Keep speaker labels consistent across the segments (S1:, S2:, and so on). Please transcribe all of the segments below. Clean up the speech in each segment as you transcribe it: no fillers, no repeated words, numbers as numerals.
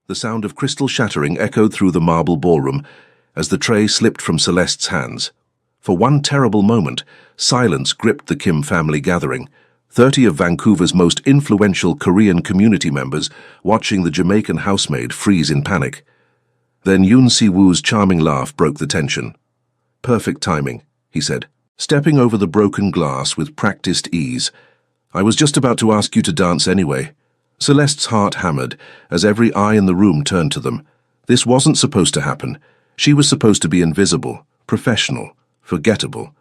S1: The sound of crystal shattering echoed through the marble ballroom as the tray slipped from Celeste's hands. For one terrible moment, silence gripped the Kim family gathering, 30 of Vancouver's most influential Korean community members watching the Jamaican housemaid freeze in panic. Then Yoon Si-woo's charming laugh broke the tension. "Perfect timing," he said, stepping over the broken glass with practiced ease. "I was just about to ask you to dance anyway." Celeste's heart hammered as every eye in the room turned to them. This wasn't supposed to happen. She was supposed to be invisible, professional, forgettable.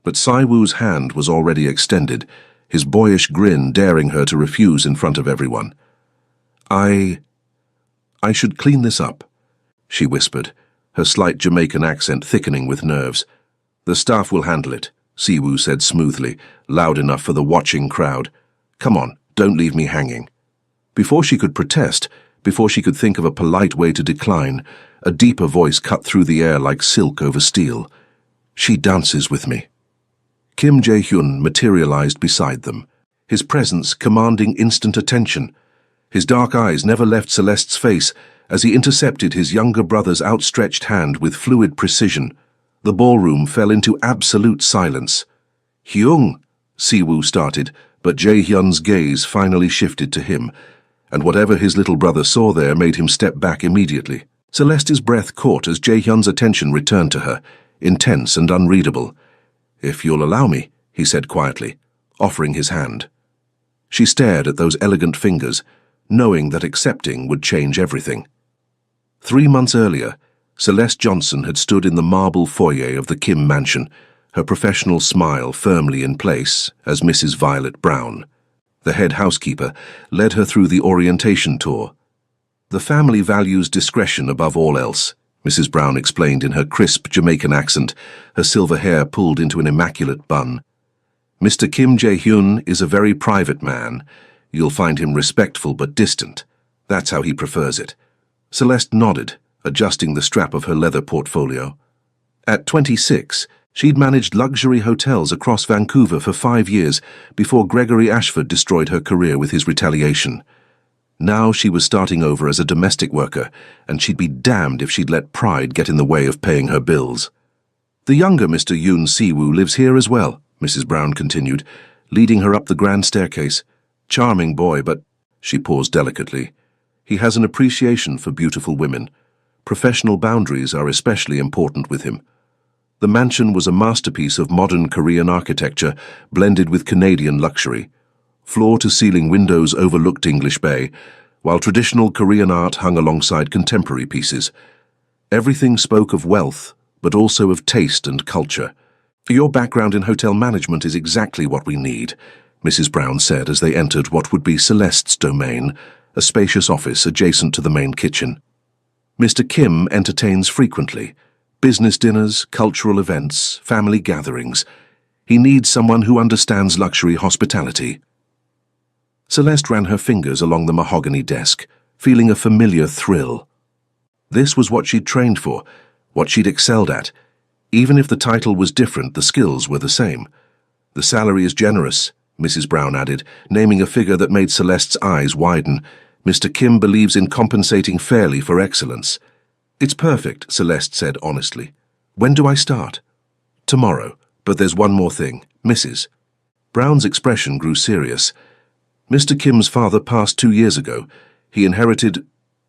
S1: But Si-woo's hand was already extended, his boyish grin daring her to refuse in front of everyone. I should clean this up," she whispered, her slight Jamaican accent thickening with nerves. "The staff will handle it," Si-woo said smoothly, loud enough for the watching crowd. "Come on, don't leave me hanging." Before she could protest, before she could think of a polite way to decline, a deeper voice cut through the air like silk over steel. "She dances with me." Kim Jae-hyun materialized beside them, his presence commanding instant attention. His dark eyes never left Celeste's face as he intercepted his younger brother's outstretched hand with fluid precision. The ballroom fell into absolute silence. "Hyung," Si-woo started, but Jae-hyun's gaze finally shifted to him, and whatever his little brother saw there made him step back immediately. Celeste's breath caught as Jae-hyun's attention returned to her, intense and unreadable. "If you'll allow me," he said quietly, offering his hand. She stared at those elegant fingers, knowing that accepting would change everything. 3 months earlier, Celeste Johnson had stood in the marble foyer of the Kim mansion, her professional smile firmly in place as Mrs. Violet Brown. The head housekeeper led her through the orientation tour. "The family values discretion above all else," Mrs. Brown explained in her crisp Jamaican accent, her silver hair pulled into an immaculate bun. "Mr. Kim Jae-hyun is a very private man. You'll find him respectful but distant. That's how he prefers it." Celeste nodded, adjusting the strap of her leather portfolio. At 26, she'd managed luxury hotels across Vancouver for 5 years before Gregory Ashford destroyed her career with his retaliation. Now she was starting over as a domestic worker, and she'd be damned if she'd let pride get in the way of paying her bills. "The younger Mr. Yoon Si-woo lives here as well," Mrs. Brown continued, leading her up the grand staircase. "Charming boy, but—" she paused delicately. "He has an appreciation for beautiful women. Professional boundaries are especially important with him." The mansion was a masterpiece of modern Korean architecture blended with Canadian luxury. Floor-to-ceiling windows overlooked English Bay, while traditional Korean art hung alongside contemporary pieces. Everything spoke of wealth, but also of taste and culture. "Your background in hotel management is exactly what we need," Mrs. Brown said as they entered what would be Celeste's domain, a spacious office adjacent to the main kitchen. "Mr. Kim entertains frequently. Business dinners, cultural events, family gatherings. He needs someone who understands luxury hospitality." Celeste ran her fingers along the mahogany desk, feeling a familiar thrill. This was what she'd trained for, what she'd excelled at. Even if the title was different, the skills were the same. "The salary is generous," Mrs. Brown added, naming a figure that made Celeste's eyes widen. "Mr. Kim believes in compensating fairly for excellence." "It's perfect," Celeste said honestly. "When do I start?" "Tomorrow, but there's one more thing, Mrs." Brown's expression grew serious. "Mr. Kim's father passed 2 years ago. He inherited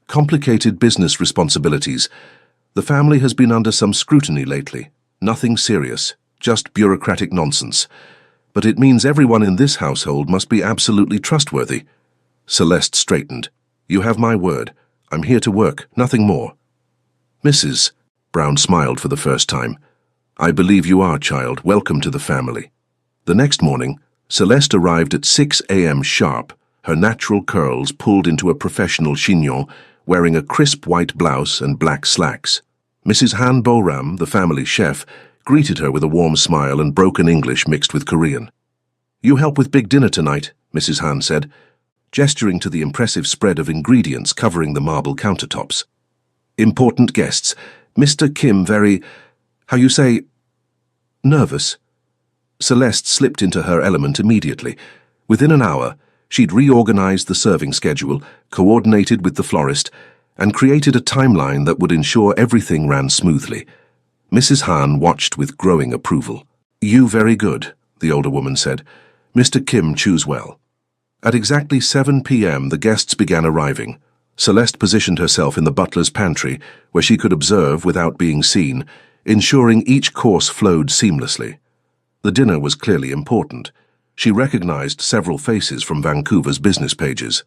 S1: complicated business responsibilities. The family has been under some scrutiny lately. Nothing serious, just bureaucratic nonsense. But it means everyone in this household must be absolutely trustworthy." Celeste straightened. "You have my word. I'm here to work, nothing more." "Mrs." Brown smiled for the first time. "I believe you are, child. Welcome to the family." The next morning, Celeste arrived at 6 a.m. sharp, her natural curls pulled into a professional chignon, wearing a crisp white blouse and black slacks. Mrs. Han Bo-ram, the family chef, greeted her with a warm smile and broken English mixed with Korean. "You help with big dinner tonight," Mrs. Han said, gesturing to the impressive spread of ingredients covering the marble countertops. "Important guests. Mr. Kim very, how you say, nervous." Celeste slipped into her element immediately. Within an hour, she'd reorganized the serving schedule, coordinated with the florist, and created a timeline that would ensure everything ran smoothly. Mrs. Han watched with growing approval. "You very good," the older woman said. "Mr. Kim, choose well." At exactly 7 p.m. the guests began arriving. Celeste positioned herself in the butler's pantry, where she could observe without being seen, ensuring each course flowed seamlessly. The dinner was clearly important. She recognized several faces from Vancouver's business pages.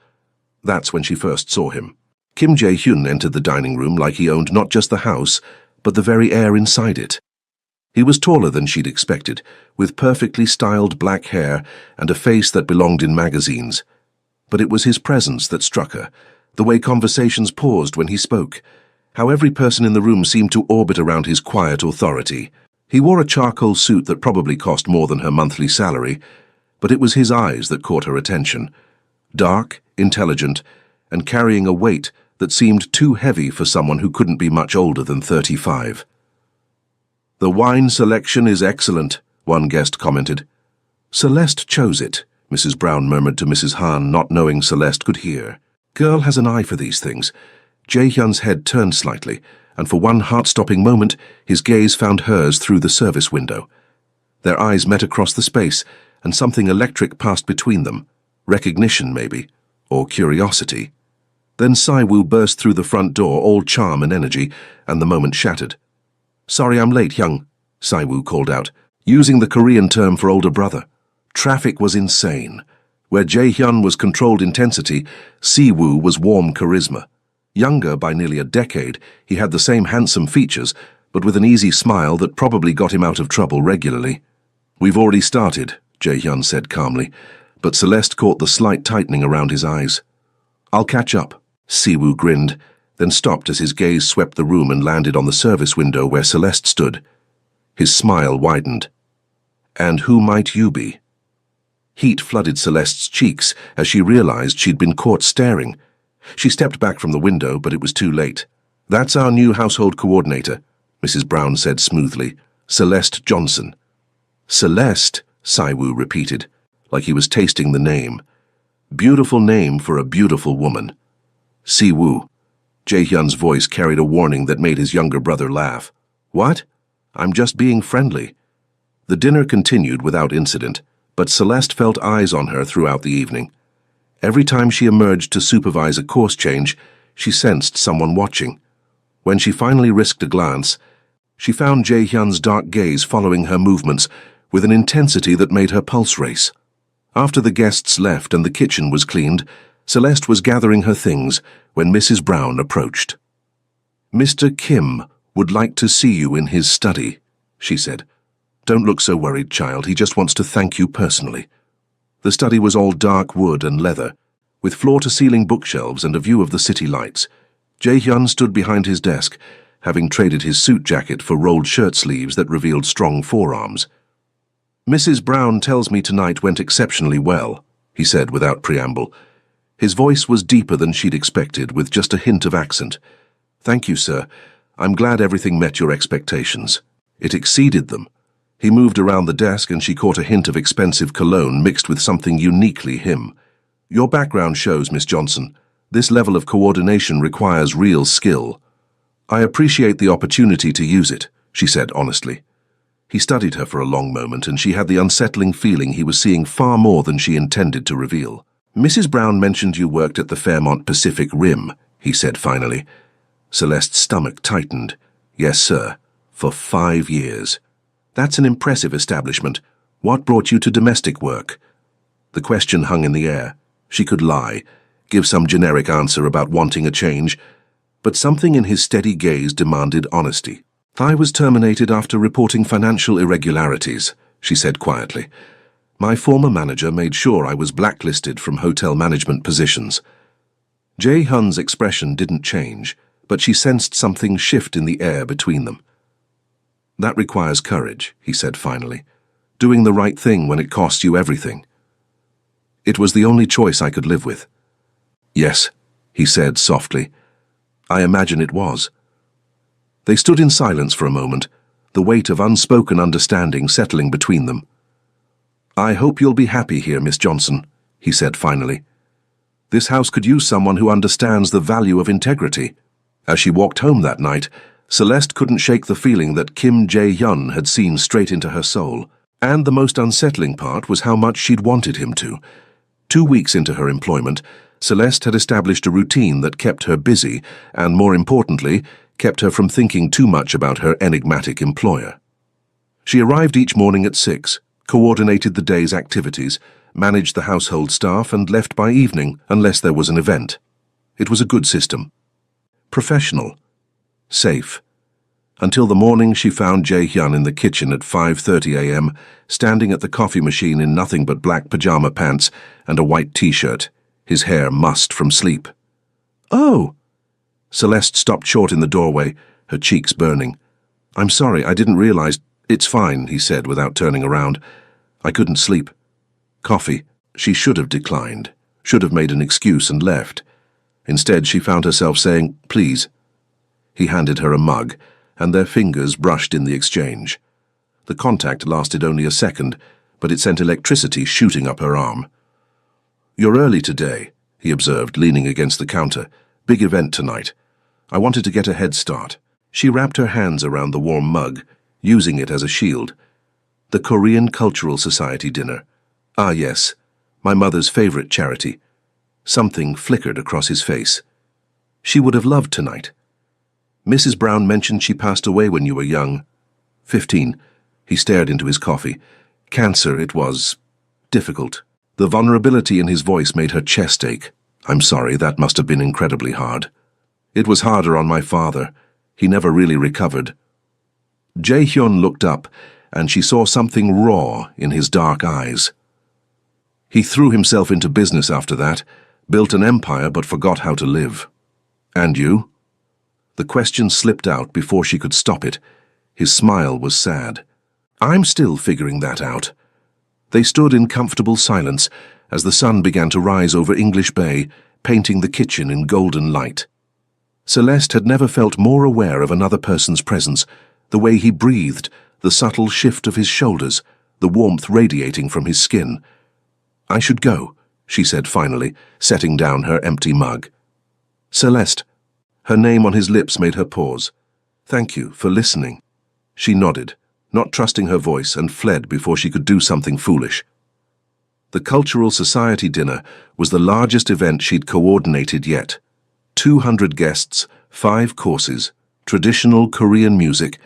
S1: That's when she first saw him. Kim Jae-hyun entered the dining room like he owned not just the house, but the very air inside it. He was taller than she'd expected, with perfectly styled black hair and a face that belonged in magazines. But it was his presence that struck her, the way conversations paused when he spoke, how every person in the room seemed to orbit around his quiet authority. He wore a charcoal suit that probably cost more than her monthly salary, but it was his eyes that caught her attention. Dark, intelligent, and carrying a weight that seemed too heavy for someone who couldn't be much older than 35. "The wine selection is excellent," one guest commented. "Celeste chose it," Mrs. Brown murmured to Mrs. Han, not knowing Celeste could hear. Girl has an eye for these things. Jae-hyun's head turned slightly, and for one heart-stopping moment, his gaze found hers through the service window. Their eyes met across the space, and something electric passed between them. Recognition, maybe, or curiosity. Then Siwoo burst through the front door, all charm and energy, and the moment shattered. "Sorry I'm late, Hyung," Siwoo called out, using the Korean term for older brother. Traffic was insane. Where Jae-hyun was controlled intensity, Siwoo was warm charisma. Younger by nearly a decade, he had the same handsome features, but with an easy smile that probably got him out of trouble regularly. "We've already started," Jae-hyun said calmly, but Celeste caught the slight tightening around his eyes. "I'll catch up," Siwoo grinned, then stopped as his gaze swept the room and landed on the service window where Celeste stood. His smile widened. "And who might you be?" Heat flooded Celeste's cheeks as she realized she'd been caught staring. She stepped back from the window, but it was too late. "That's our new household coordinator," Mrs. Brown said smoothly. "Celeste Johnson." "Celeste," Siwoo repeated, like he was tasting the name. Beautiful name for a beautiful woman. "Siwoo." Jae-hyun's voice carried a warning that made his younger brother laugh. "What? I'm just being friendly." The dinner continued without incident, but Celeste felt eyes on her throughout the evening. Every time she emerged to supervise a course change, she sensed someone watching. When she finally risked a glance, she found Jae-hyun's dark gaze following her movements with an intensity that made her pulse race. After the guests left and the kitchen was cleaned, Celeste was gathering her things when Mrs. Brown approached. "Mr. Kim would like to see you in his study," she said. "Don't look so worried, child. He just wants to thank you personally." The study was all dark wood and leather, with floor-to-ceiling bookshelves and a view of the city lights. Jae-hyun stood behind his desk, having traded his suit jacket for rolled shirt sleeves that revealed strong forearms. "Mrs. Brown tells me tonight went exceptionally well," he said without preamble. His voice was deeper than she'd expected, with just a hint of accent. "Thank you, sir. I'm glad everything met your expectations. It exceeded them." He moved around the desk and she caught a hint of expensive cologne mixed with something uniquely him. "Your background shows, Miss Johnson. This level of coordination requires real skill." "I appreciate the opportunity to use it," she said honestly. He studied her for a long moment and she had the unsettling feeling he was seeing far more than she intended to reveal. "Mrs. Brown mentioned you worked at the Fairmont Pacific Rim," he said finally. Celeste's stomach tightened. "Yes, sir. For 5 years." "That's an impressive establishment. What brought you to domestic work?" The question hung in the air. She could lie, give some generic answer about wanting a change, but something in his steady gaze demanded honesty. "I was terminated after reporting financial irregularities," she said quietly. "My former manager made sure I was blacklisted from hotel management positions." Jae-hyun's expression didn't change, but she sensed something shift in the air between them. "That requires courage," he said finally. "Doing the right thing when it costs you everything." "It was the only choice I could live with." "Yes," he said softly. "I imagine it was." They stood in silence for a moment, the weight of unspoken understanding settling between them. "I hope you'll be happy here, Miss Johnson," he said finally. This house could use someone who understands the value of integrity. As she walked home that night, Celeste couldn't shake the feeling that Kim Jae-hyun had seen straight into her soul. And the most unsettling part was how much she'd wanted him to. 2 weeks into her employment, Celeste had established a routine that kept her busy and, more importantly, kept her from thinking too much about her enigmatic employer. She arrived each morning at 6, coordinated the day's activities, managed the household staff, and left by evening unless there was an event. It was a good system. Professional. Safe. Until the morning she found Jae-hyun in the kitchen at 5:30 a.m., standing at the coffee machine in nothing but black pajama pants and a white t-shirt, his hair mussed from sleep. "Oh!" Celeste stopped short in the doorway, her cheeks burning. "I'm sorry, I didn't realize—" "It's fine," he said without turning around. "I couldn't sleep." Coffee. She should have declined, should have made an excuse and left. Instead, she found herself saying, "Please." He handed her a mug, and their fingers brushed in the exchange. The contact lasted only a second, but it sent electricity shooting up her arm. "You're early today," he observed, leaning against the counter. "Big event tonight. I wanted to get a head start." She wrapped her hands around the warm mug, using it as a shield. "The Korean Cultural Society dinner. Ah, yes, my mother's favorite charity." Something flickered across his face. "She would have loved tonight. Mrs. Brown mentioned she passed away when you were young." 15. He stared into his coffee. "Cancer, it was. Difficult." The vulnerability in his voice made her chest ache. "I'm sorry, that must have been incredibly hard." "It was harder on my father. He never really recovered." Jae-hyun looked up, and she saw something raw in his dark eyes. "He threw himself into business after that, built an empire but forgot how to live." "And you?" The question slipped out before she could stop it. His smile was sad. "I'm still figuring that out." They stood in comfortable silence as the sun began to rise over English Bay, painting the kitchen in golden light. Celeste had never felt more aware of another person's presence, the way he breathed, the subtle shift of his shoulders, the warmth radiating from his skin. "I should go," she said finally, setting down her empty mug. "Celeste." Her name on his lips made her pause. "Thank you for listening." She nodded, not trusting her voice, and fled before she could do something foolish. The Cultural Society dinner was the largest event she'd coordinated yet. 200 guests, 5 courses, traditional Korean music,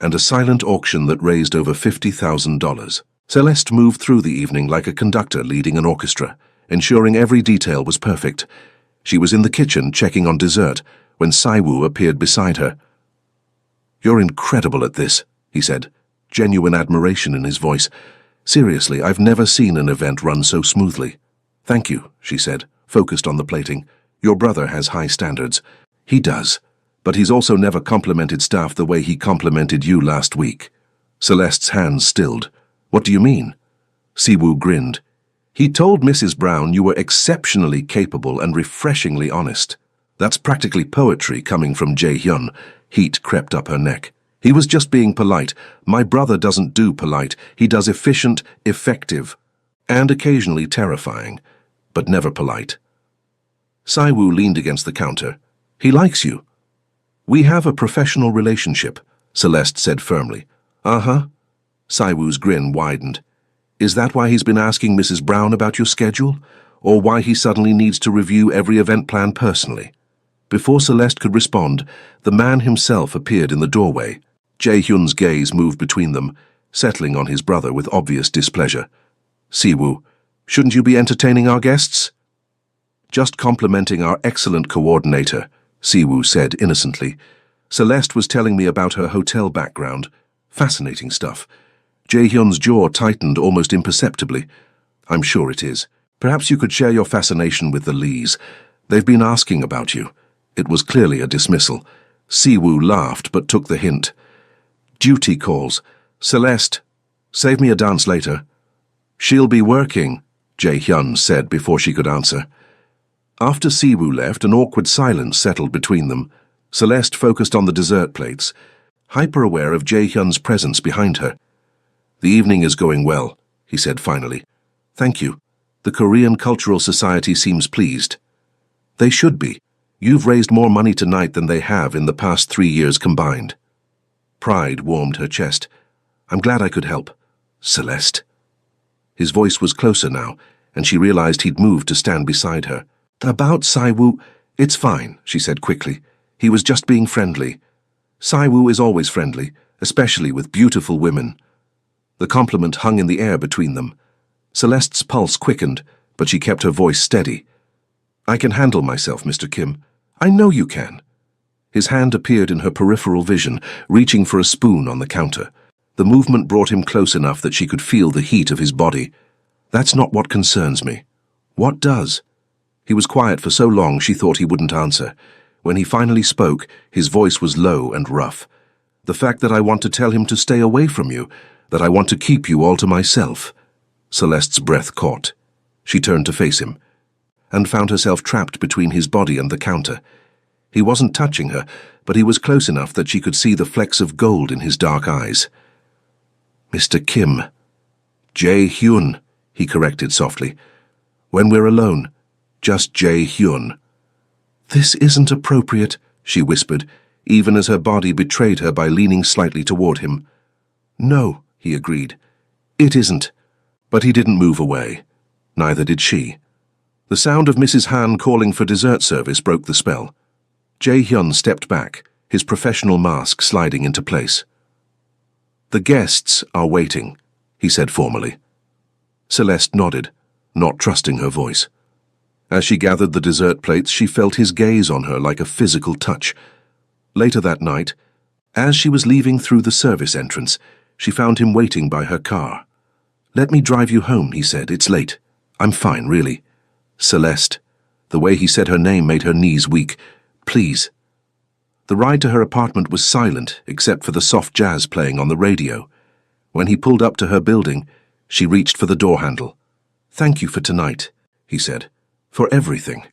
S1: and a silent auction that raised over $50,000. Celeste moved through the evening like a conductor leading an orchestra, ensuring every detail was perfect. She was in the kitchen checking on dessert when Siwoo appeared beside her. "You're incredible at this," he said, genuine admiration in his voice. "Seriously, I've never seen an event run so smoothly." "Thank you," she said, focused on the plating. "Your brother has high standards." "He does, but he's also never complimented staff the way he complimented you last week." Celeste's hands stilled. "What do you mean?" Siwoo grinned. "He told Mrs. Brown you were exceptionally capable and refreshingly honest." That's practically poetry coming from Jae-hyun. Heat crept up her neck. "He was just being polite. My brother doesn't do polite. He does efficient, effective, and occasionally terrifying, but never polite." Siwoo leaned against the counter. "He likes you." "We have a professional relationship," Celeste said firmly. "Uh-huh." Siwoo's grin widened. "Is that why he's been asking Mrs. Brown about your schedule? Or why he suddenly needs to review every event plan personally?" Before Celeste could respond, the man himself appeared in the doorway. Jae-hyun's gaze moved between them, settling on his brother with obvious displeasure. "Siwoo, shouldn't you be entertaining our guests?" "Just complimenting our excellent coordinator," Siwoo said innocently. "Celeste was telling me about her hotel background. Fascinating stuff." Jae-hyun's jaw tightened almost imperceptibly. "I'm sure it is. Perhaps you could share your fascination with the Lees. They've been asking about you." It was clearly a dismissal. Siwoo laughed but took the hint. "Duty calls. Celeste, save me a dance later." "She'll be working," Jae-hyun said before she could answer. After Siwoo left, an awkward silence settled between them. Celeste focused on the dessert plates, hyper-aware of Jae-hyun's presence behind her. "The evening is going well," he said finally. "Thank you." The Korean Cultural Society seems pleased. They should be. You've raised more money tonight than they have in the past 3 years combined. Pride warmed her chest. I'm glad I could help. Celeste. His voice was closer now, and she realized he'd moved to stand beside her. About Saiwoo, it's fine, she said quickly. He was just being friendly. Saiwoo is always friendly, especially with beautiful women. The compliment hung in the air between them. Celeste's pulse quickened, but she kept her voice steady. I can handle myself, Mr. Kim. I know you can. His hand appeared in her peripheral vision, reaching for a spoon on the counter. The movement brought him close enough that she could feel the heat of his body. That's not what concerns me. What does? He was quiet for so long she thought he wouldn't answer. When he finally spoke, his voice was low and rough. The fact that I want to tell him to stay away from you, that I want to keep you all to myself. Celeste's breath caught. She turned to face him, and found herself trapped between his body and the counter. He wasn't touching her, but he was close enough that she could see the flecks of gold in his dark eyes. Mr. Kim. Jae-hyun, he corrected softly. When we're alone, just Jae-hyun. This isn't appropriate, she whispered, even as her body betrayed her by leaning slightly toward him. No, he agreed. It isn't. But he didn't move away. Neither did she. The sound of Mrs. Han calling for dessert service broke the spell. Jae-hyun stepped back, his professional mask sliding into place. The guests are waiting, he said formally. Celeste nodded, not trusting her voice. As she gathered the dessert plates, she felt his gaze on her like a physical touch. Later that night, as she was leaving through the service entrance, she found him waiting by her car. Let me drive you home, he said. It's late. I'm fine, really. Celeste. The way he said her name made her knees weak. Please. The ride to her apartment was silent, except for the soft jazz playing on the radio. When he pulled up to her building, she reached for the door handle. Thank you for tonight, he said. For everything.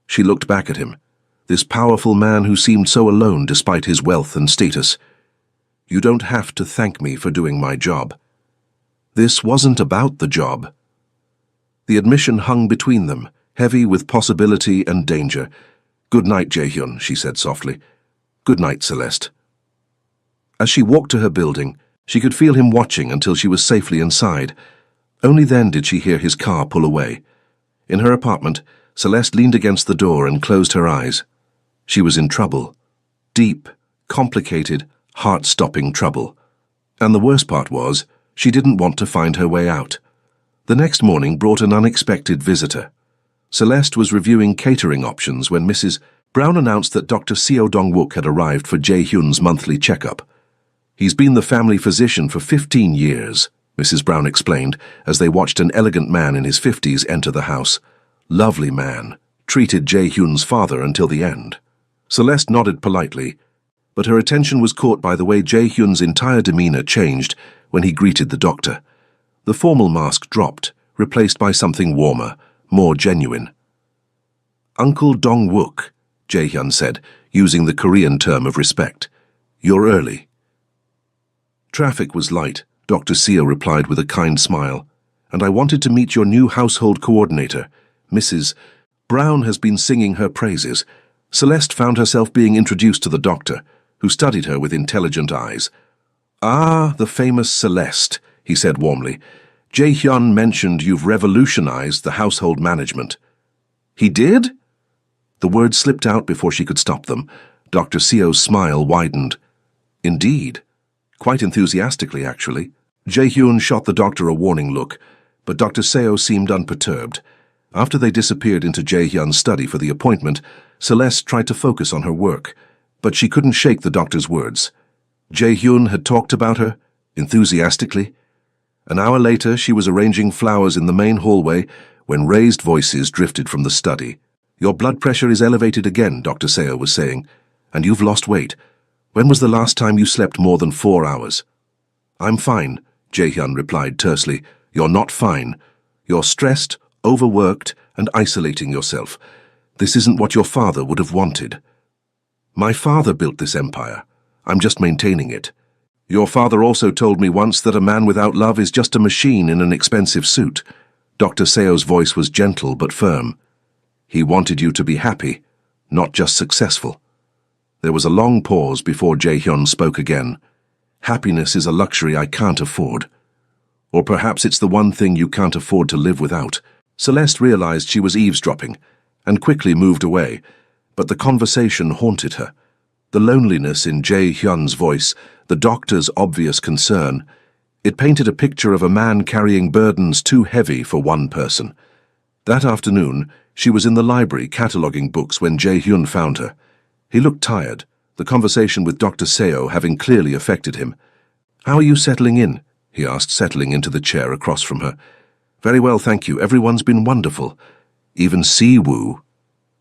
S1: She looked back at him. This powerful man who seemed so alone despite his wealth and status. You don't have to thank me for doing my job. This wasn't about the job. The admission hung between them, heavy with possibility and danger. Good night, Jae-hyun, she said softly. Good night, Celeste. As she walked to her building, she could feel him watching until she was safely inside. Only then did she hear his car pull away. In her apartment, Celeste leaned against the door and closed her eyes. She was in trouble. Deep, complicated, heart-stopping trouble. And the worst part was, she didn't want to find her way out. The next morning brought an unexpected visitor. Celeste was reviewing catering options when Mrs. Brown announced that Dr. Seo Dong-wook had arrived for Jae-hyun's monthly checkup. He's been the family physician for 15 years, Mrs. Brown explained as they watched an elegant man in his 50s enter the house. Lovely man, treated Jae-hyun's father until the end. Celeste nodded politely, but her attention was caught by the way Jae-hyun's entire demeanor changed when he greeted the doctor. The formal mask dropped, replaced by something warmer, more genuine. Uncle Dong-wook, Jae-hyun said, using the Korean term of respect. You're early. Traffic was light, Dr. Seo replied with a kind smile, and I wanted to meet your new household coordinator, Mrs. Brown has been singing her praises. Celeste found herself being introduced to the doctor, who studied her with intelligent eyes. Ah, the famous Celeste, he said warmly. Jae-hyun mentioned you've revolutionized the household management. He did? The words slipped out before she could stop them. Dr. Seo's smile widened. Indeed. Quite enthusiastically, actually. Jae-hyun shot the doctor a warning look, but Dr. Seo seemed unperturbed. After they disappeared into Jae-hyun's study for the appointment, Celeste tried to focus on her work, but she couldn't shake the doctor's words. Jae-hyun had talked about her, enthusiastically. An hour later, she was arranging flowers in the main hallway when raised voices drifted from the study. Your blood pressure is elevated again, Dr. Seo was saying, and you've lost weight. When was the last time you slept more than 4 hours? I'm fine, Jae-hyun replied tersely. You're not fine. You're stressed, overworked, and isolating yourself. This isn't what your father would have wanted. My father built this empire. I'm just maintaining it. Your father also told me once that a man without love is just a machine in an expensive suit. Dr. Seo's voice was gentle but firm. He wanted you to be happy, not just successful. There was a long pause before Jae-hyun spoke again. Happiness is a luxury I can't afford. Or perhaps it's the one thing you can't afford to live without. Celeste realized she was eavesdropping and quickly moved away, but the conversation haunted her. The loneliness in Jae-hyun's voice, the doctor's obvious concern, it painted a picture of a man carrying burdens too heavy for one person. That afternoon, she was in the library cataloguing books when Jae-hyun found her. He looked tired, the conversation with Dr. Seo having clearly affected him. "How are you settling in?" he asked, settling into the chair across from her. "Very well, thank you. Everyone's been wonderful. Even Si-woo."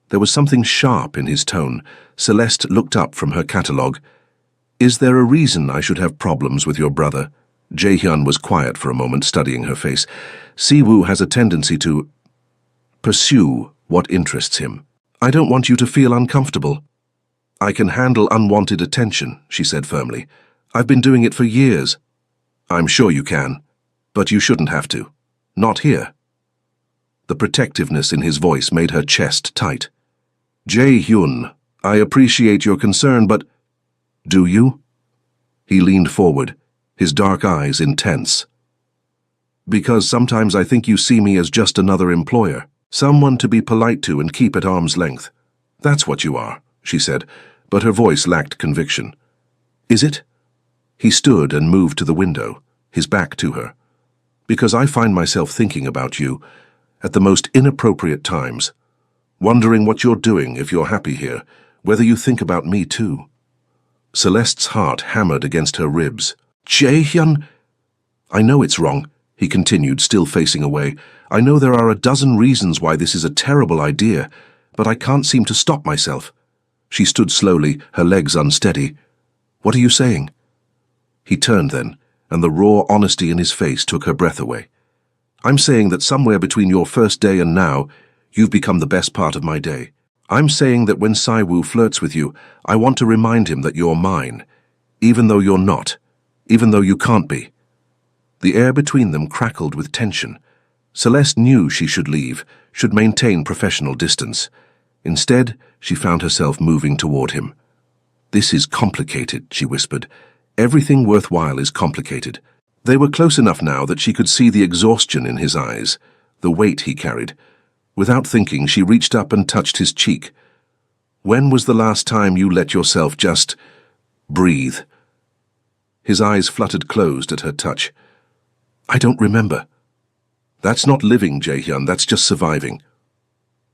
S1: There was something sharp in his tone. Celeste looked up from her catalogue. "Is there a reason I should have problems with your brother?" Jae-hyun was quiet for a moment, studying her face. "Si-woo has a tendency to pursue what interests him. I don't want you to feel uncomfortable." "I can handle unwanted attention," she said firmly. "I've been doing it for years." "I'm sure you can, but you shouldn't have to. Not here." The protectiveness in his voice made her chest tight. "Jae-hyun, I appreciate your concern, but—" "Do you?" He leaned forward, his dark eyes intense. "Because sometimes I think you see me as just another employer, someone to be polite to and keep at arm's length. That's what you are," she said, but her voice lacked conviction. "Is it?" He stood and moved to the window, his back to her. "Because I find myself thinking about you at the most inappropriate times, wondering what you're doing if you're happy here, whether you think about me too." Celeste's heart hammered against her ribs. "Jae-hyun!" "I know it's wrong," he continued, still facing away. "I know there are a dozen reasons why this is a terrible idea, but I can't seem to stop myself." She stood slowly, her legs unsteady. "What are you saying?" He turned then, and the raw honesty in his face took her breath away. "I'm saying that somewhere between your first day and now, you've become the best part of my day. I'm saying that when Si-woo flirts with you, I want to remind him that you're mine, even though you're not, even though you can't be." The air between them crackled with tension. Celeste knew she should leave, should maintain professional distance. Instead, she found herself moving toward him. "This is complicated," she whispered. "Everything worthwhile is complicated." They were close enough now that she could see the exhaustion in his eyes, the weight he carried. Without thinking, she reached up and touched his cheek. "When was the last time you let yourself just breathe?" His eyes fluttered closed at her touch. "I don't remember." "That's not living, Jae-hyun, that's just surviving."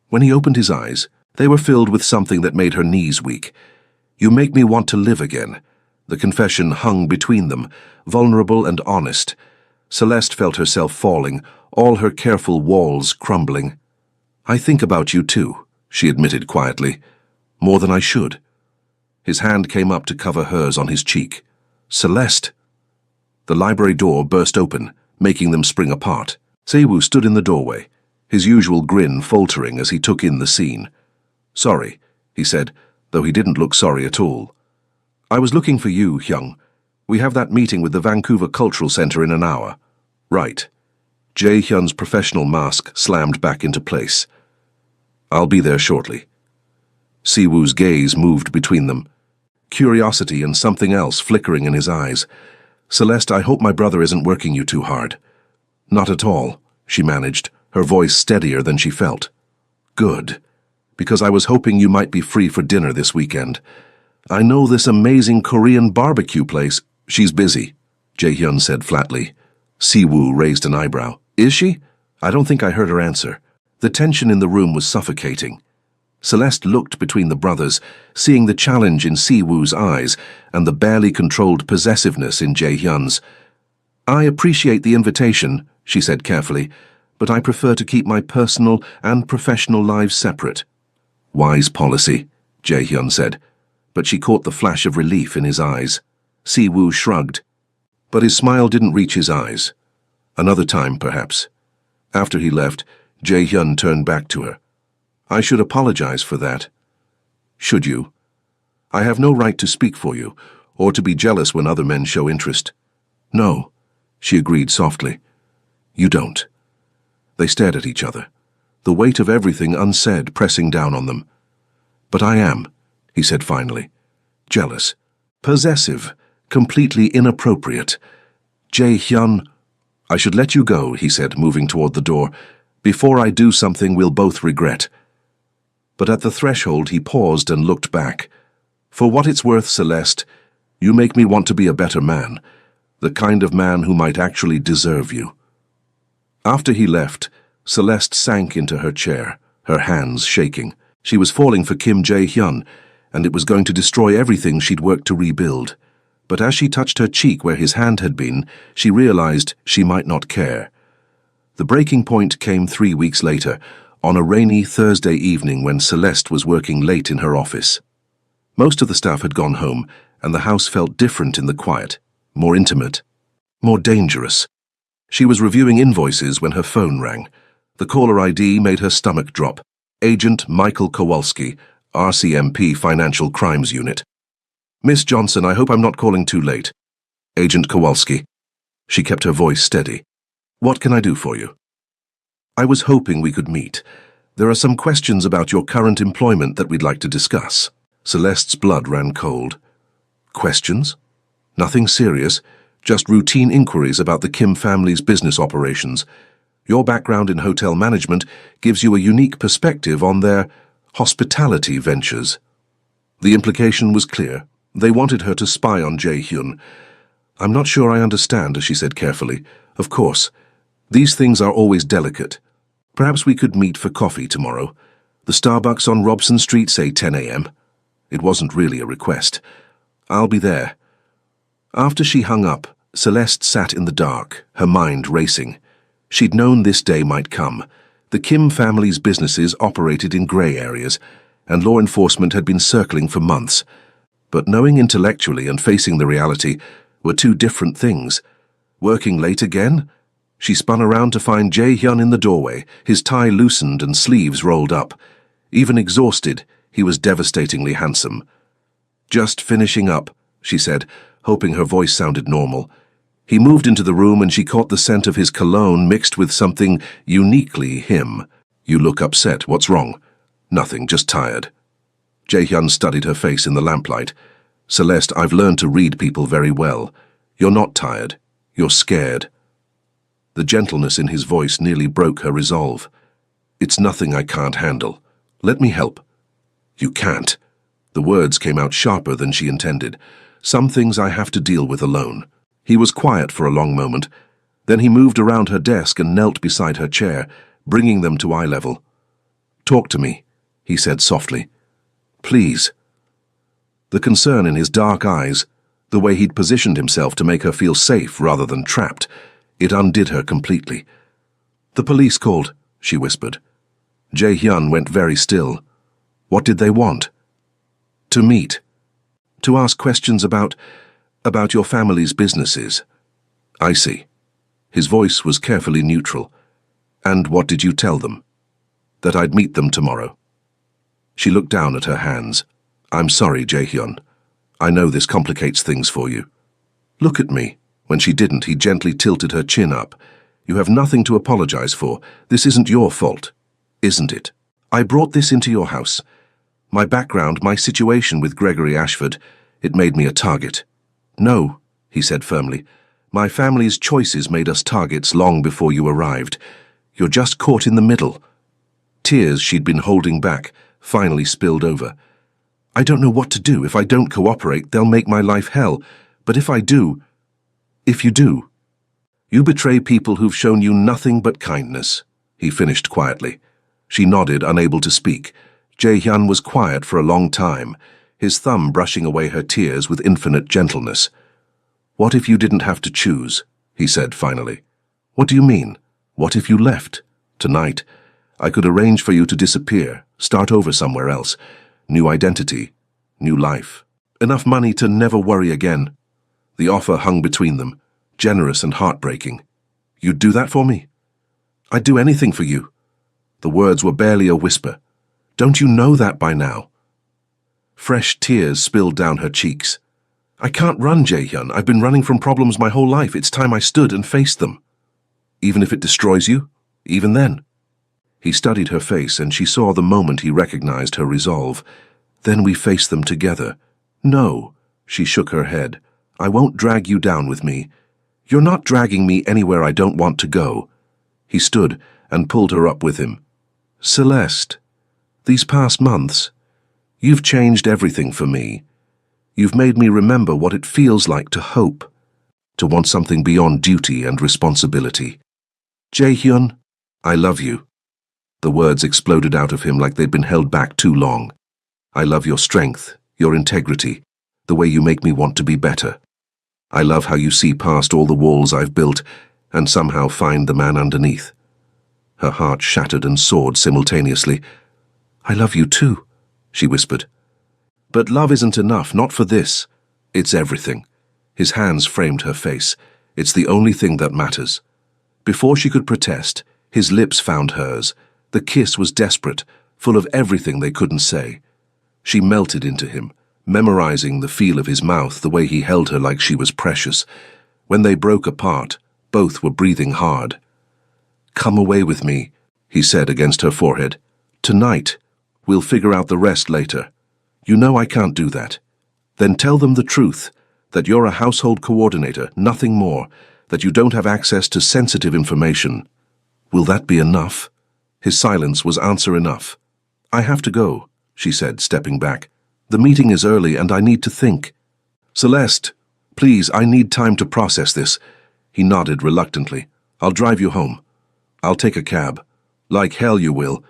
S1: When he opened his eyes, they were filled with something that made her knees weak. "You make me want to live again." The confession hung between them, vulnerable and honest. Celeste felt herself falling, all her careful walls crumbling. "I think about you too," she admitted quietly. "More than I should." His hand came up to cover hers on his cheek. "Celeste!" The library door burst open, making them spring apart. Si-woo stood in the doorway, his usual grin faltering as he took in the scene. "Sorry," he said, though he didn't look sorry at all. "I was looking for you, Hyung. We have that meeting with the Vancouver Cultural Center in an hour." "Right." Jae-hyun's professional mask slammed back into place. "I'll be there shortly." Si-woo's gaze moved between them, curiosity and something else flickering in his eyes. "Celeste, I hope my brother isn't working you too hard." "Not at all," she managed, her voice steadier than she felt. "Good, because I was hoping you might be free for dinner this weekend. I know this amazing Korean barbecue place." "She's busy," Jae-hyun said flatly. Si-woo raised an eyebrow. "Is she?" I don't think I heard her answer. The tension in the room was suffocating. Celeste looked between the brothers, seeing the challenge in Si-woo's eyes and the barely controlled possessiveness in Jae-hyun's. "I appreciate the invitation," she said carefully, "but I prefer to keep my personal and professional lives separate." "Wise policy," Jae-hyun said, but she caught the flash of relief in his eyes. Si-woo shrugged, but his smile didn't reach his eyes. Another time, perhaps. After he left, Jae-hyun turned back to her. "I should apologize for that." "Should you?" "I have no right to speak for you, or to be jealous when other men show interest." "No," she agreed softly. "You don't." They stared at each other, the weight of everything unsaid pressing down on them. "But I am," he said finally. "Jealous. Possessive. Completely inappropriate. Jae-hyun—" "I should let you go," he said, moving toward the door. "Before I do something we'll both regret." But at the threshold he paused and looked back. "For what it's worth, Celeste, you make me want to be a better man, the kind of man who might actually deserve you." After he left, Celeste sank into her chair, her hands shaking. She was falling for Kim Jae-hyun, and it was going to destroy everything she'd worked to rebuild. But as she touched her cheek where his hand had been, she realized she might not care. The breaking point came 3 weeks later, on a rainy Thursday evening when Celeste was working late in her office. Most of the staff had gone home, and the house felt different in the quiet, more intimate, more dangerous. She was reviewing invoices when her phone rang. The caller ID made her stomach drop. Agent Michael Kowalski, RCMP Financial Crimes Unit. "Miss Johnson, I hope I'm not calling too late." "Agent Kowalski." She kept her voice steady. "What can I do for you?" "I was hoping we could meet. There are some questions about your current employment that we'd like to discuss." Celeste's blood ran cold. "Questions? Nothing serious, just routine inquiries about the Kim family's business operations. Your background in hotel management gives you a unique perspective on their hospitality ventures." The implication was clear. They wanted her to spy on Jae-hyun. "I'm not sure I understand," she said carefully. "Of course. These things are always delicate. Perhaps we could meet for coffee tomorrow. The Starbucks on Robson Street, say 10 a.m. It wasn't really a request. "I'll be there." After she hung up, Celeste sat in the dark, her mind racing. She'd known this day might come. The Kim family's businesses operated in grey areas, and law enforcement had been circling for months. But knowing intellectually and facing the reality were two different things. Working late again? She spun around to find Jae-hyun in the doorway, his tie loosened and sleeves rolled up. Even exhausted, he was devastatingly handsome. "Just finishing up," she said, hoping her voice sounded normal. He moved into the room and she caught the scent of his cologne mixed with something uniquely him. "You look upset. What's wrong?" "Nothing, just tired." Jae-hyun studied her face in the lamplight. "Celeste, I've learned to read people very well. You're not tired. You're scared." The gentleness in his voice nearly broke her resolve. "It's nothing I can't handle. Let me help." "You can't." The words came out sharper than she intended. "Some things I have to deal with alone." He was quiet for a long moment. Then he moved around her desk and knelt beside her chair, bringing them to eye level. "Talk to me," he said softly. "Please." The concern in his dark eyes, the way he'd positioned himself to make her feel safe rather than trapped, it undid her completely. "The police called," she whispered. Jae-hyun went very still. "What did they want?" "To meet. To ask questions about your family's businesses." "I see." His voice was carefully neutral. "And what did you tell them?" "That I'd meet them tomorrow." She looked down at her hands. "I'm sorry, Jae-hyun. I know this complicates things for you." "Look at me." When she didn't, he gently tilted her chin up. "You have nothing to apologize for. This isn't your fault, isn't it? I brought this into your house. My background, my situation with Gregory Ashford, it made me a target." "No," he said firmly. "My family's choices made us targets long before you arrived. You're just caught in the middle." Tears she'd been holding back finally spilled over. "I don't know what to do. If I don't cooperate, they'll make my life hell. But if I do, if you do, you betray people who've shown you nothing but kindness," he finished quietly. She nodded, unable to speak. Jae-hyun was quiet for a long time, his thumb brushing away her tears with infinite gentleness. "What if you didn't have to choose?" he said finally. "What do you mean? What if you left? Tonight, I could arrange for you to disappear, start over somewhere else. New identity, new life. Enough money to never worry again." The offer hung between them, generous and heartbreaking. "You'd do that for me?" "I'd do anything for you." The words were barely a whisper. "Don't you know that by now?" Fresh tears spilled down her cheeks. "I can't run, Jae-hyun. I've been running from problems my whole life. It's time I stood and faced them." "Even if it destroys you?" Even then. He studied her face, and she saw the moment he recognized her resolve. Then we face them together. No, she shook her head. I won't drag you down with me. You're not dragging me anywhere I don't want to go. He stood and pulled her up with him. Celeste, these past months, you've changed everything for me. You've made me remember what it feels like to hope, to want something beyond duty and responsibility. Jae-hyun, I love you. The words exploded out of him like they'd been held back too long. I love your strength, your integrity, the way you make me want to be better. I love how you see past all the walls I've built and somehow find the man underneath. Her heart shattered and soared simultaneously. I love you too, she whispered. But love isn't enough, not for this. It's everything. His hands framed her face. It's the only thing that matters. Before she could protest, his lips found hers. The kiss was desperate, full of everything they couldn't say. She melted into him, memorizing the feel of his mouth, the way he held her like she was precious. When they broke apart, both were breathing hard. Come away with me, he said against her forehead. Tonight. We'll figure out the rest later. You know I can't do that. Then tell them the truth, that you're a household coordinator, nothing more, that you don't have access to sensitive information. Will that be enough? His silence was answer enough. I have to go, she said, stepping back. The meeting is early and I need to think. Celeste, please, I need time to process this. He nodded reluctantly. I'll drive you home. I'll take a cab. Like hell you will.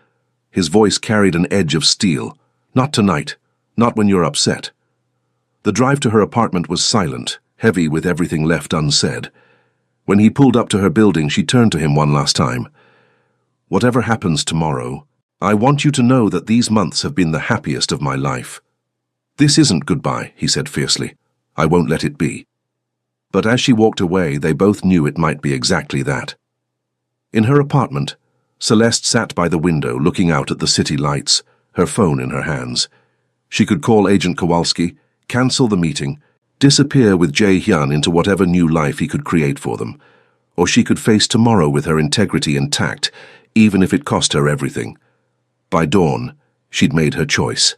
S1: His voice carried an edge of steel. Not tonight. Not when you're upset. The drive to her apartment was silent, heavy with everything left unsaid. When he pulled up to her building, she turned to him one last time. Whatever happens tomorrow, I want you to know that these months have been the happiest of my life. This isn't goodbye, he said fiercely. I won't let it be. But as she walked away, they both knew it might be exactly that. In her apartment, Celeste sat by the window looking out at the city lights, her phone in her hands. She could call Agent Kowalski, cancel the meeting, disappear with Jae-hyun into whatever new life he could create for them, or she could face tomorrow with her integrity intact, even if it cost her everything. By dawn, she'd made her choice.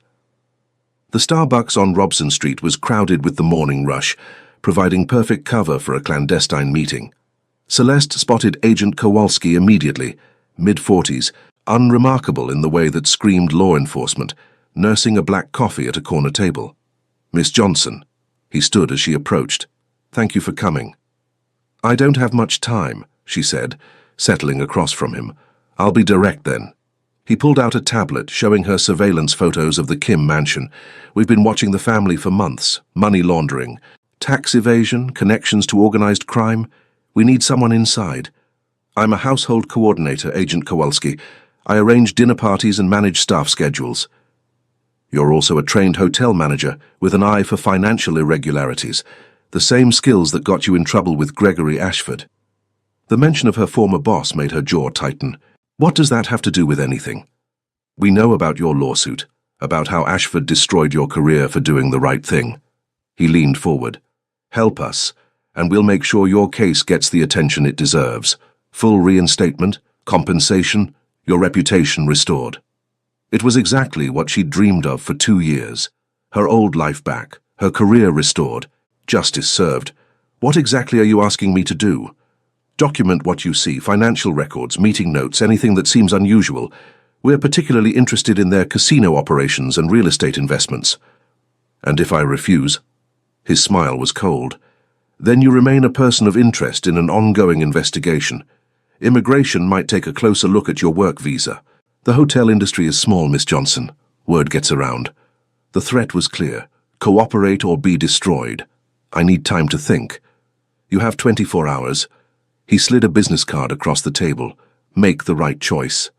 S1: The Starbucks on Robson Street was crowded with the morning rush, providing perfect cover for a clandestine meeting. Celeste spotted Agent Kowalski immediately, mid-40s, unremarkable in the way that screamed law enforcement, nursing a black coffee at a corner table. Miss Johnson. He stood as she approached. Thank you for coming. I don't have much time, she said, settling across from him. I'll be direct then. He pulled out a tablet showing her surveillance photos of the Kim mansion. We've been watching the family for months. Money laundering, tax evasion, connections to organized crime. We need someone inside. I'm a household coordinator, Agent Kowalski. I arrange dinner parties and manage staff schedules. You're also a trained hotel manager with an eye for financial irregularities, the same skills that got you in trouble with Gregory Ashford. The mention of her former boss made her jaw tighten. What does that have to do with anything? We know about your lawsuit, about how Ashford destroyed your career for doing the right thing. He leaned forward. Help us, and we'll make sure your case gets the attention it deserves. Full reinstatement, compensation, your reputation restored. It was exactly what she'd dreamed of for 2 years. Her old life back, her career restored, justice served. What exactly are you asking me to do? Document what you see, financial records, meeting notes, anything that seems unusual. We're particularly interested in their casino operations and real estate investments. And if I refuse? His smile was cold. Then you remain a person of interest in an ongoing investigation. Immigration might take a closer look at your work visa. The hotel industry is small, Miss Johnson. Word gets around. The threat was clear. Cooperate or be destroyed. I need time to think. You have 24 hours. He slid a business card across the table. Make the right choice.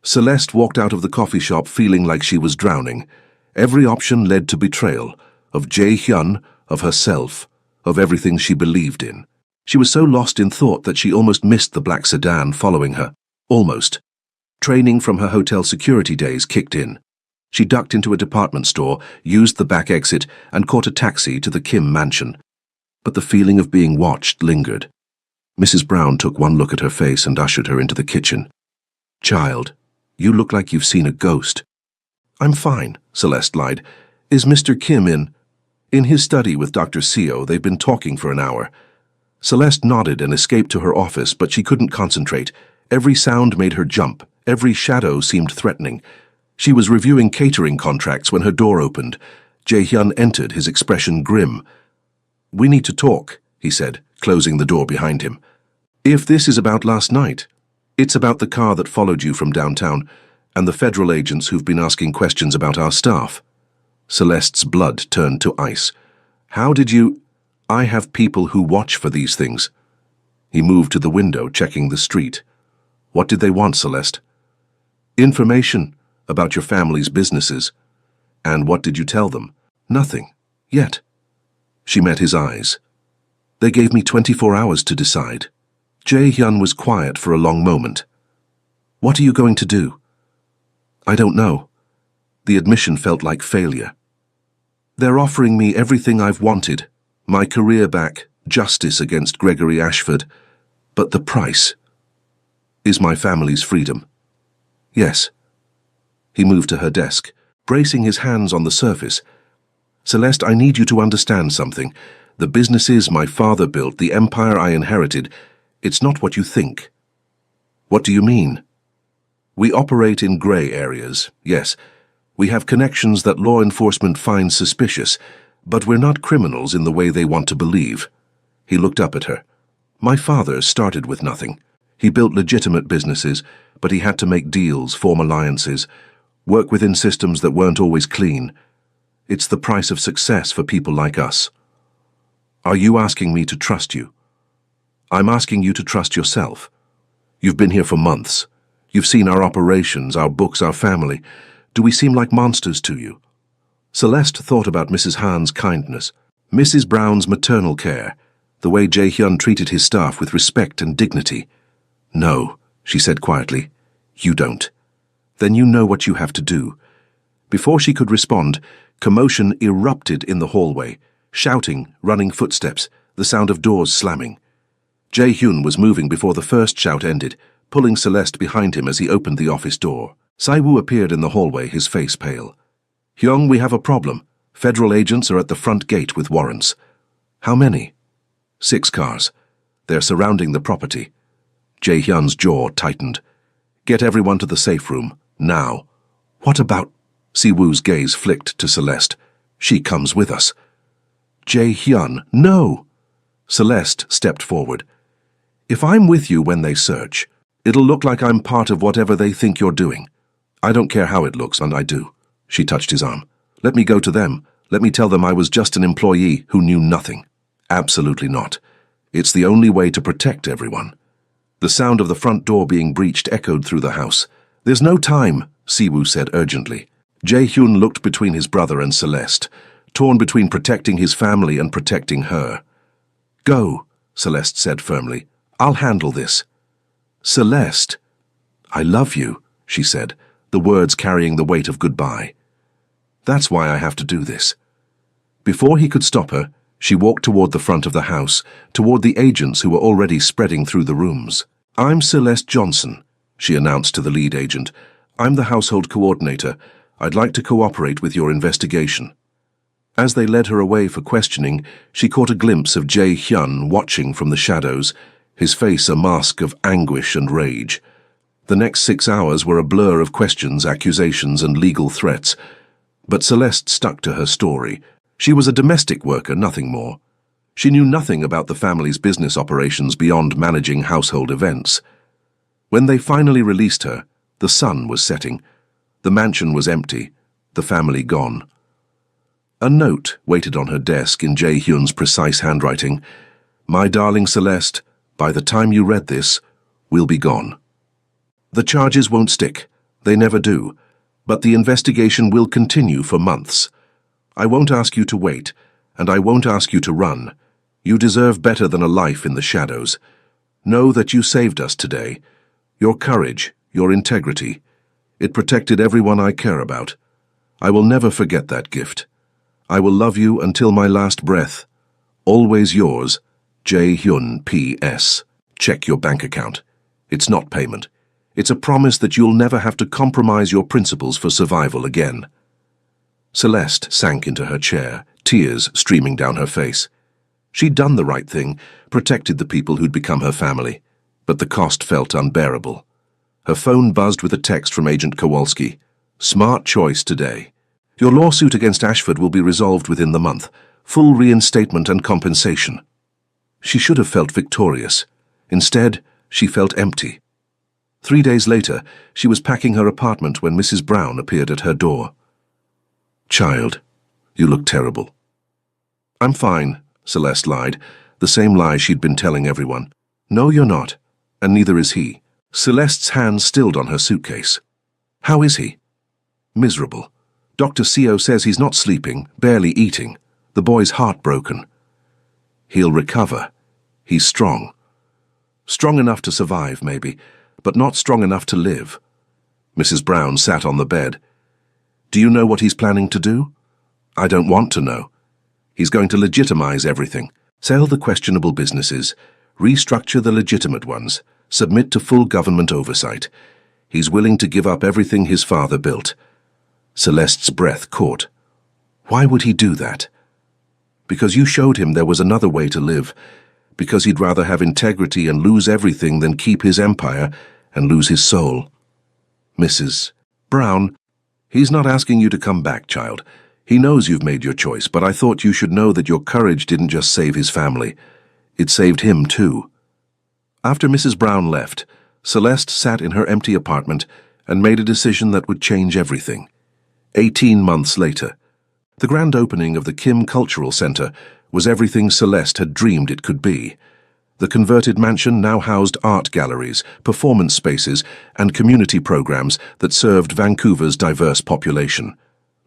S1: Celeste walked out of the coffee shop feeling like she was drowning. Every option led to betrayal. Of Jae-hyun, of herself, of everything she believed in. She was so lost in thought that she almost missed the black sedan following her. Almost. Training from her hotel security days kicked in. She ducked into a department store, used the back exit, and caught a taxi to the Kim mansion. But the feeling of being watched lingered. Mrs. Brown took one look at her face and ushered her into the kitchen. "Child, you look like you've seen a ghost." "I'm fine," Celeste lied. "Is Mr. Kim in?" "In his study with Dr. Seo. They've been talking for an hour." Celeste nodded and escaped to her office, but she couldn't concentrate. Every sound made her jump. Every shadow seemed threatening. She was reviewing catering contracts when her door opened. Jae-hyun entered, his expression grim. "We need to talk," he said, closing the door behind him. "If this is about last night, it's about the car that followed you from downtown and the federal agents who've been asking questions about our staff." Celeste's blood turned to ice. "How did you—" "I have people who watch for these things." He moved to the window, checking the street. "What did they want, Celeste?" "Information about your family's businesses." "And what did you tell them?" "Nothing. Yet." She met his eyes. "They gave me 24 hours to decide." Jae-hyun was quiet for a long moment. "What are you going to do?" "I don't know." The admission felt like failure. "They're offering me everything I've wanted. My career back, justice against Gregory Ashford. But the price is my family's freedom." "Yes." He moved to her desk, bracing his hands on the surface. "Celeste, I need you to understand something. The businesses my father built, the empire I inherited, it's not what you think." "What do you mean?" "We operate in gray areas, yes. We have connections that law enforcement finds suspicious, but we're not criminals in the way they want to believe." He looked up at her. "My father started with nothing. He built legitimate businesses, but he had to make deals, form alliances, work within systems that weren't always clean. It's the price of success for people like us." "Are you asking me to trust you?" "I'm asking you to trust yourself. You've been here for months. You've seen our operations, our books, our family. Do we seem like monsters to you?" Celeste thought about Mrs. Han's kindness, Mrs. Brown's maternal care, the way Jae-hyun treated his staff with respect and dignity. "No," she said quietly. "You don't. Then you know what you have to do." Before she could respond, commotion erupted in the hallway. Shouting, running footsteps, the sound of doors slamming. Jae-hyun was moving before the first shout ended, pulling Celeste behind him as he opened the office door. Saiwoo appeared in the hallway, his face pale. "Hyung, we have a problem. Federal agents are at the front gate with warrants." "How many?" 6 cars. They're surrounding the property." Jae-hyun's jaw tightened. "Get everyone to the safe room, now." "What about—" Siwoo's gaze flicked to Celeste. "She comes with us." "Jae-hyun, no!" Celeste stepped forward. "If I'm with you when they search, it'll look like I'm part of whatever they think you're doing. I don't care how it looks, and I do." She touched his arm. "Let me go to them. Let me tell them I was just an employee who knew nothing." "Absolutely not. It's the only way to protect everyone." The sound of the front door being breached echoed through the house. "There's no time," Siwoo said urgently. Jae-hyun looked between his brother and Celeste, torn between protecting his family and protecting her. "Go," Celeste said firmly. "I'll handle this." "Celeste." "I love you," she said, the words carrying the weight of goodbye. "That's why I have to do this." Before he could stop her, she walked toward the front of the house, toward the agents who were already spreading through the rooms. "I'm Celeste Johnson," she announced to the lead agent. "I'm the household coordinator. I'd like to cooperate with your investigation." As they led her away for questioning, she caught a glimpse of Jae-hyun watching from the shadows, his face a mask of anguish and rage. The next 6 hours were a blur of questions, accusations, and legal threats. But Celeste stuck to her story. She was a domestic worker, nothing more. She knew nothing about the family's business operations beyond managing household events. When they finally released her, the sun was setting. The mansion was empty, the family gone. A note waited on her desk in Jae-hyun's precise handwriting. "My darling Celeste, by the time you read this, we'll be gone. The charges won't stick. They never do. But the investigation will continue for months. I won't ask you to wait, and I won't ask you to run. You deserve better than a life in the shadows. Know that you saved us today. Your courage, your integrity. It protected everyone I care about. I will never forget that gift. I will love you until my last breath. Always yours, Jae-hyun P.S. check your bank account. It's not payment. It's a promise that you'll never have to compromise your principles for survival again. Celeste sank into her chair, tears streaming down her face. She'd done the right thing, protected the people who'd become her family, but the cost felt unbearable. Her phone buzzed with a text from Agent Kowalski. "Smart choice today. Your lawsuit against Ashford will be resolved within the month. Full reinstatement and compensation." She should have felt victorious. Instead, she felt empty. 3 days later, she was packing her apartment when Mrs. Brown appeared at her door. "Child, you look terrible." "I'm fine," Celeste lied, the same lie she'd been telling everyone. "No, you're not, and neither is he." Celeste's hand stilled on her suitcase. "How is he?" "Miserable. Dr. Seo says he's not sleeping, barely eating. The boy's heartbroken." "He'll recover. He's strong. Strong enough to survive, maybe, but not strong enough to live." Mrs. Brown sat on the bed. "Do you know what he's planning to do?" "I don't want to know. He's going to legitimize everything. Sell the questionable businesses, restructure the legitimate ones, submit to full government oversight. He's willing to give up everything his father built." Celeste's breath caught. "Why would he do that?" "Because you showed him there was another way to live. Because he'd rather have integrity and lose everything than keep his empire and lose his soul." "Mrs. Brown, he's not asking you to come back, child. He knows you've made your choice, but I thought you should know that your courage didn't just save his family. It saved him, too." After Mrs. Brown left, Celeste sat in her empty apartment and made a decision that would change everything. 18 months later, the grand opening of the Kim Cultural Center was everything Celeste had dreamed it could be. The converted mansion now housed art galleries, performance spaces, and community programs that served Vancouver's diverse population.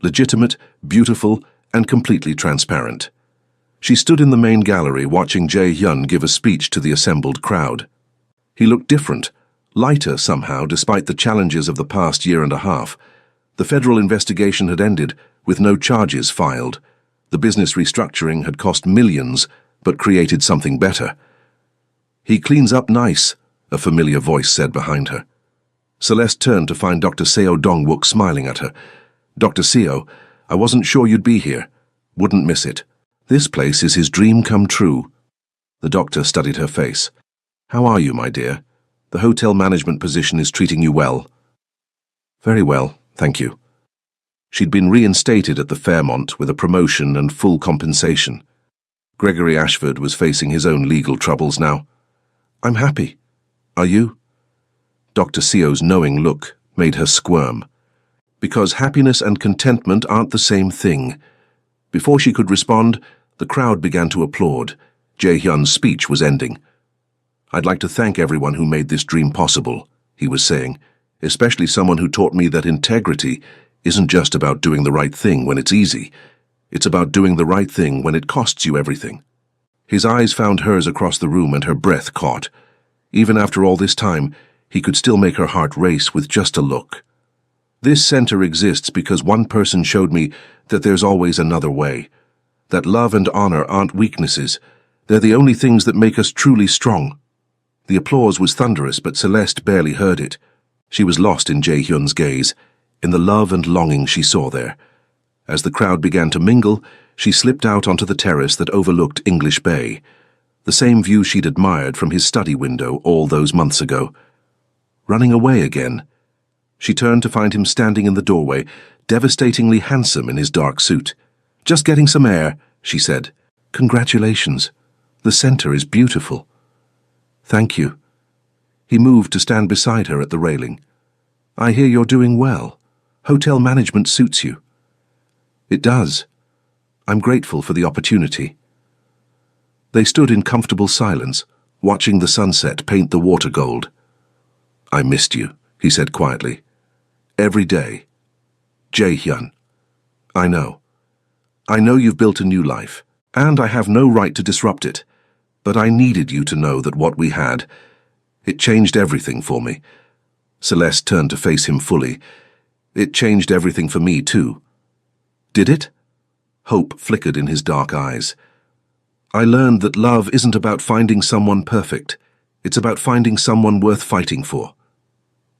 S1: Legitimate, beautiful, and completely transparent. She stood in the main gallery watching Jae-hyun give a speech to the assembled crowd. He looked different, lighter somehow despite the challenges of the past year and a half. The federal investigation had ended, with no charges filed. The business restructuring had cost millions, but created something better. "He cleans up nice," a familiar voice said behind her. Celeste turned to find Dr. Seo Dongwook smiling at her. "Dr. Seo, I wasn't sure you'd be here. Wouldn't miss it. This place is his dream come true." The doctor studied her face. "How are you, my dear? The hotel management position is treating you well." "Very well, thank you." She'd been reinstated at the Fairmont with a promotion and full compensation. Gregory Ashford was facing his own legal troubles now. "I'm happy. Are you?" Dr. Seo's knowing look made her squirm. Because happiness and contentment aren't the same thing. Before she could respond, the crowd began to applaud. Jae-hyun's speech was ending. "I'd like to thank everyone who made this dream possible," he was saying, "especially someone who taught me that integrity isn't just about doing the right thing when it's easy. It's about doing the right thing when it costs you everything." His eyes found hers across the room and her breath caught. Even after all this time, he could still make her heart race with just a look. "This center exists because one person showed me that there's always another way. That love and honor aren't weaknesses. They're the only things that make us truly strong." The applause was thunderous, but Celeste barely heard it. She was lost in Jae-hyun's gaze, in the love and longing she saw there. As the crowd began to mingle, she slipped out onto the terrace that overlooked English Bay, the same view she'd admired from his study window all those months ago. Running away again. She turned to find him standing in the doorway, devastatingly handsome in his dark suit. "Just getting some air," she said. "Congratulations. The center is beautiful." "Thank you." He moved to stand beside her at the railing. "I hear you're doing well. Hotel management suits you." "It does. I'm grateful for the opportunity." They stood in comfortable silence, watching the sunset paint the water gold. "I missed you," he said quietly. "Every day. Jae-hyun. I know. I know you've built a new life, and I have no right to disrupt it. But I needed you to know that what we had, it changed everything for me." Celeste turned to face him fully. "It changed everything for me, too." "Did it?" Hope flickered in his dark eyes. "I learned that love isn't about finding someone perfect. It's about finding someone worth fighting for.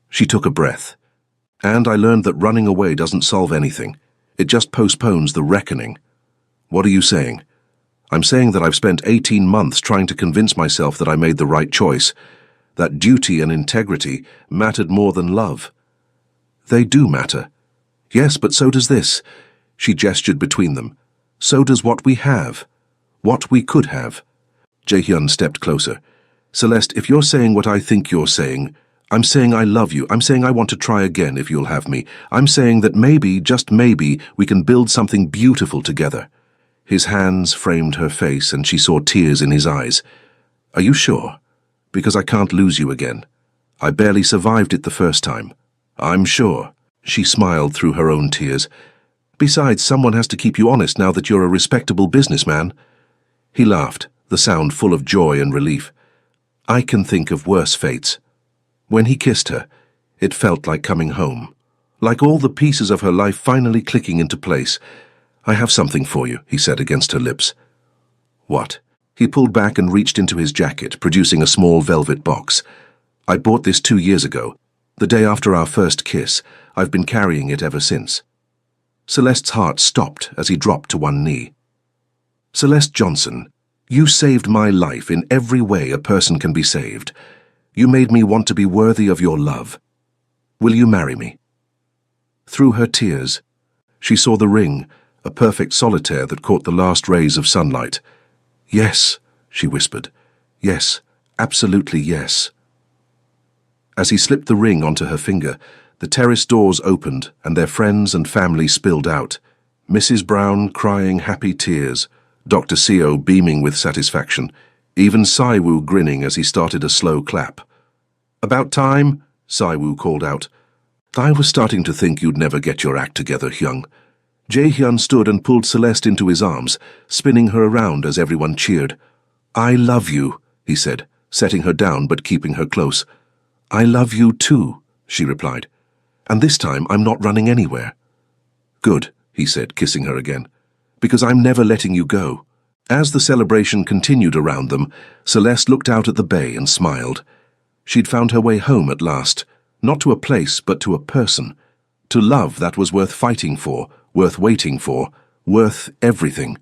S1: She took a breath. And I learned that running away doesn't solve anything. It just postpones the reckoning. What are you saying? I'm saying that I've spent 18 months trying to convince myself that I made the right choice, that duty and integrity mattered more than love. They do matter. Yes, but so does this. She gestured between them. So does what we have. What we could have. Jae-hyun stepped closer. Celeste, if you're saying what I think you're saying, I'm saying I love you. I'm saying I want to try again if you'll have me. I'm saying that maybe, just maybe, we can build something beautiful together. His hands framed her face and she saw tears in his eyes. Are you sure? Because I can't lose you again. I barely survived it the first time. I'm sure. She smiled through her own tears. Besides, someone has to keep you honest now that you're a respectable businessman. He laughed, the sound full of joy and relief. I can think of worse fates. When he kissed her, it felt like coming home, like all the pieces of her life finally clicking into place. I have something for you, he said against her lips. What? He pulled back and reached into his jacket, producing a small velvet box. I bought this 2 years ago, the day after our first kiss. I've been carrying it ever since. Celeste's heart stopped as he dropped to one knee. Celeste Johnson, you saved my life in every way a person can be saved. You made me want to be worthy of your love. Will you marry me? Through her tears, she saw the ring, a perfect solitaire that caught the last rays of sunlight. Yes, she whispered. Yes, absolutely yes. As he slipped the ring onto her finger, the terrace doors opened and their friends and family spilled out. Mrs. Brown crying happy tears, Dr. Seo beaming with satisfaction, even Saiwoo grinning as he started a slow clap. About time, Saiwoo called out. I was starting to think you'd never get your act together, Hyung. Jae-hyun stood and pulled Celeste into his arms, spinning her around as everyone cheered. I love you, he said, setting her down but keeping her close. I love you too, she replied. And this time I'm not running anywhere. Good, he said, kissing her again, because I'm never letting you go. As the celebration continued around them, Celeste looked out at the bay and smiled. She'd found her way home at last, not to a place but to a person, to love that was worth fighting for, worth waiting for, worth everything.